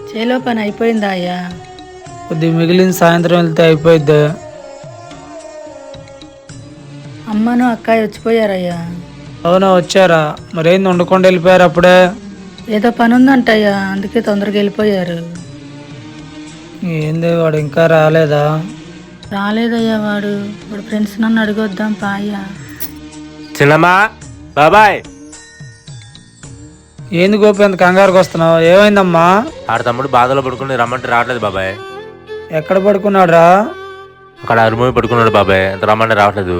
చేలో పని అయిపోయిందా అయ్యా? కొద్దిగా మిగిలిన సాయంత్రం వెళ్తే అయిపోయిద్ది. అమ్మను అక్కాయి వచ్చిపోయారయ్యా. అవునా, వచ్చారా? మరేంది వండుకొని వెళ్ళిపోయారు అప్పుడే? ఏదో పని ఉందంటయ్యా, అందుకే తొందరగా వెళ్ళిపోయారు. ఏంది వాడు ఇంకా రాలేదా? రాలేదయ్యా వాడు ఫ్రెండ్స్ నన్ను అడిగొద్దాం పాయ్యా. చిన్నమ్మా, బాబాయ్. ఏంది గోపి అంత కంగారుకు వస్తున్నావు? ఏమైందమ్మా? ఆడ తమ్ముడు బాధలో పడుకుని రమ్మంటే రావట్లేదు బాబాయ్. ఎక్కడ పడుకున్నాడురా? అక్కడ అరుమూవి పడుకున్నాడు బాబాయ్, అంత రమ్మంటే రావట్లేదు.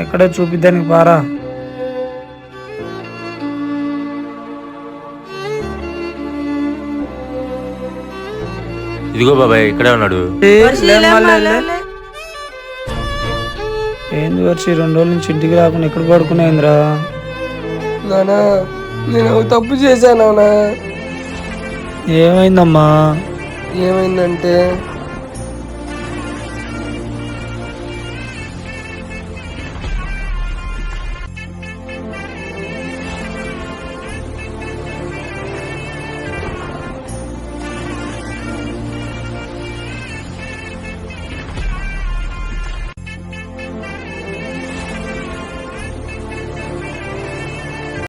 ఎక్కడో చూపిద్దానికి పారా. ఇదిగో బాబాయ్, ఇక్కడే ఉన్నాడు. ఏంది వర్షి 2 రోజుల నుంచి ఇంటికి రాకుండా ఎక్కడ పడుకునేందిరా? నానా, నేను ఒక తప్పు చేశానా? ఏమైందమ్మా? ఏమైందంటే